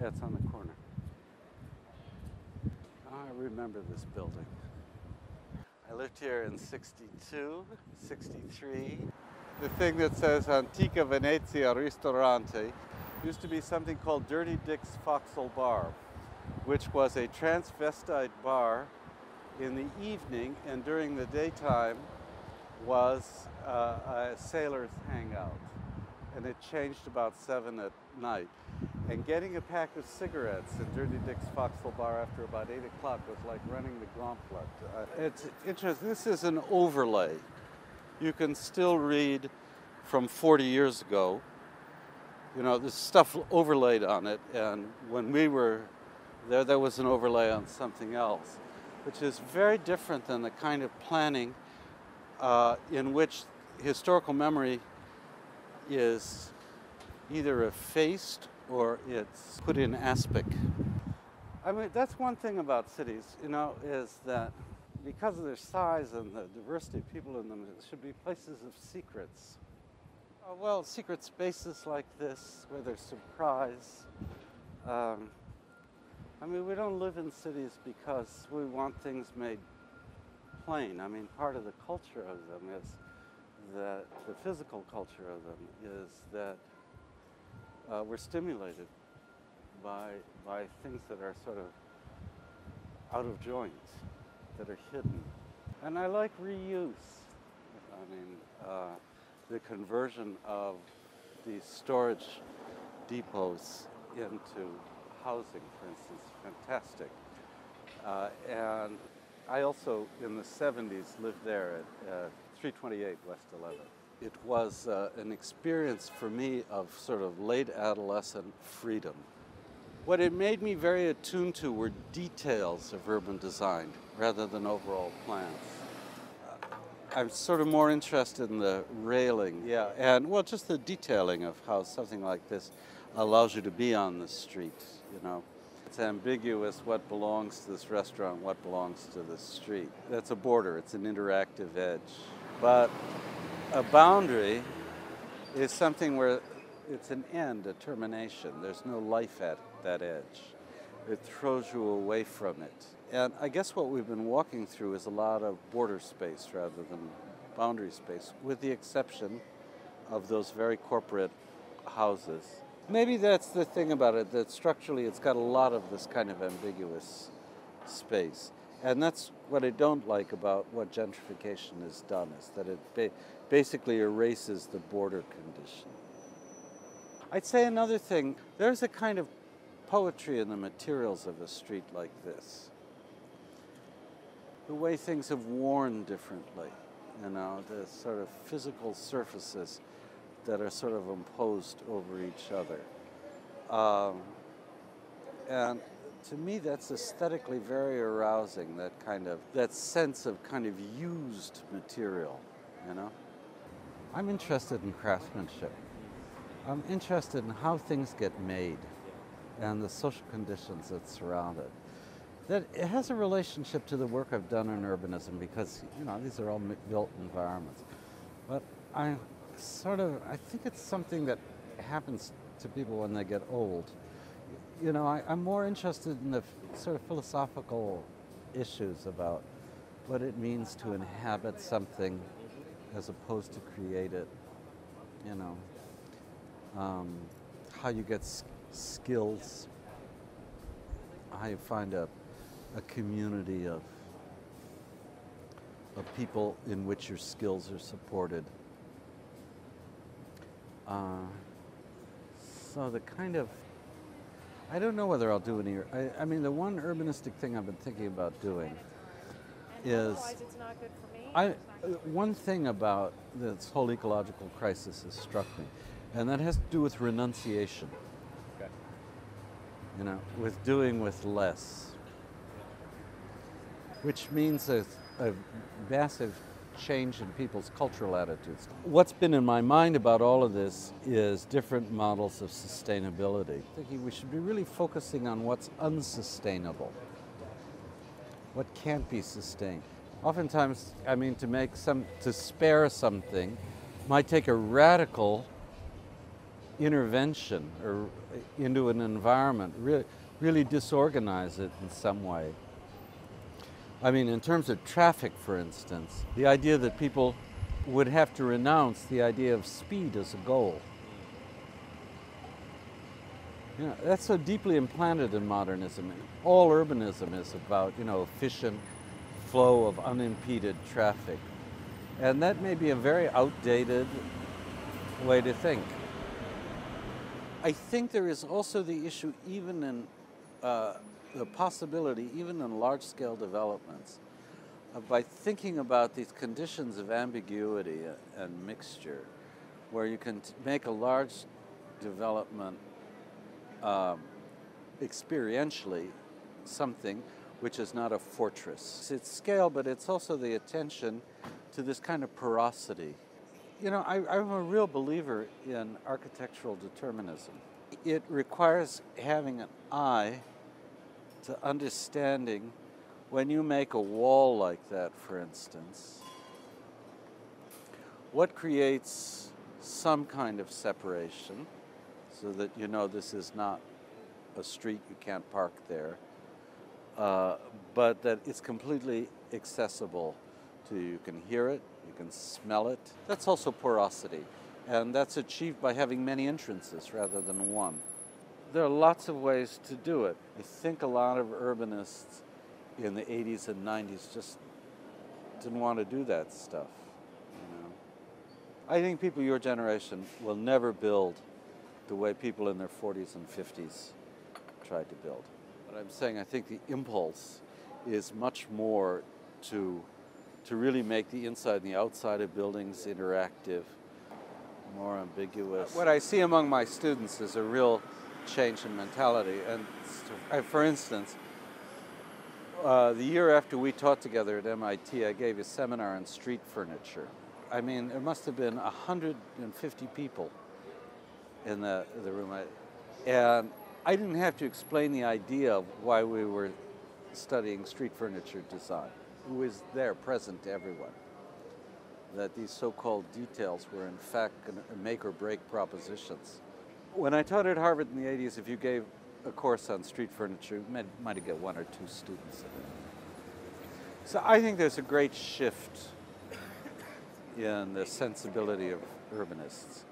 Yeah, it's on the corner. I remember this building. I lived here in 62, 63. The thing that says Antica Venezia Ristorante used to be something called Dirty Dick's Foxhole Bar, which was a transvestite bar in the evening, and during the daytime was a sailor's hangout. And it changed about 7 at night. And getting a pack of cigarettes in Dirty Dick's Foxhole Bar after about 8 o'clock was like running the gauntlet. It's interesting. This is an overlay. You can still read from 40 years ago. You know, there's stuff overlaid on it. And when we were there, there was an overlay on something else, which is very different than the kind of planning in which historical memory is either effaced or it's put in aspic. I mean, that's one thing about cities, you know, is that because of their size and the diversity of people in them, it should be places of secrets. Well, secret spaces like this, where there's surprise. I mean, we don't live in cities because we want things made plain. I mean, part of the culture of them is that the physical culture of them is that we're stimulated by things that are sort of out of joint, that are hidden. And I like reuse. I mean, the conversion of these storage depots into housing, for instance, fantastic. And I also, in the 70s, lived there at 328 West 11th. It was an experience for me of sort of late adolescent freedom. What it made me very attuned to were details of urban design rather than overall plans. I'm sort of more interested in the railing, yeah, and well, just the detailing of how something like this allows you to be on the street, you know. It's ambiguous what belongs to this restaurant, what belongs to the street. That's a border, it's an interactive edge. But a boundary is something where it's an end, a termination. There's no life at that edge. It throws you away from it. And I guess what we've been walking through is a lot of border space rather than boundary space, with the exception of those very corporate houses. Maybe that's the thing about it, that structurally it's got a lot of this kind of ambiguous space. And that's what I don't like about what gentrification has done, is that it basically erases the border condition. I'd say another thing, there's a kind of poetry in the materials of a street like this. The way things have worn differently, you know, the sort of physical surfaces that are sort of imposed over each other. And to me, that's aesthetically very arousing, that sense of kind of used material, you know? I'm interested in craftsmanship. I'm interested in how things get made and the social conditions that surround it. That it has a relationship to the work I've done in urbanism because, you know, these are all built environments. But I think it's something that happens to people when they get old. You know, I'm more interested in the sort of philosophical issues about what it means to inhabit something as opposed to create it, you know. How you get skills, how you find a community of people in which your skills are supported. So the kind of, I don't know whether I'll do any, I mean, the one urbanistic thing I've been thinking about doing is, it's not good for me. one thing about this whole ecological crisis has struck me, and that has to do with renunciation. Okay. You know, with doing with less, which means a massive change in people's cultural attitudes. What's been in my mind about all of this is different models of sustainability. Thinking we should be really focusing on what's unsustainable, what can't be sustained. Oftentimes, I mean, to spare something might take a radical intervention or into an environment, really disorganize it in some way. I mean, in terms of traffic, for instance, the idea that people would have to renounce the idea of speed as a goal. You know, that's so deeply implanted in modernism. All urbanism is about, you know, efficient flow of unimpeded traffic. And that may be a very outdated way to think. I think there is also the issue, even in the possibility, even in large-scale developments, by thinking about these conditions of ambiguity and mixture, where you can make a large development experientially something which is not a fortress. It's scale, but it's also the attention to this kind of porosity. You know, I'm a real believer in architectural determinism. It requires having an eye to understanding when you make a wall like that, for instance, what creates some kind of separation so that you know this is not a street, you can't park there, but that it's completely accessible to you. You can hear it, you can smell it. That's also porosity, and that's achieved by having many entrances rather than one. There are lots of ways to do it. I think a lot of urbanists in the 80s and 90s just didn't want to do that stuff, you know. I think people your generation will never build the way people in their 40s and 50s tried to build. But I'm saying I think the impulse is much more to really make the inside and the outside of buildings interactive, more ambiguous. What I see among my students is a real change in mentality. And for instance, the year after we taught together at MIT, I gave a seminar on street furniture. I mean, there must have been 150 people in the room. And I didn't have to explain the idea of why we were studying street furniture design. It was there, present to everyone. That these so-called details were in fact make or break propositions. When I taught at Harvard in the 80s, if you gave a course on street furniture, you might get 1 or 2 students in it. So I think there's a great shift in the sensibility of urbanists.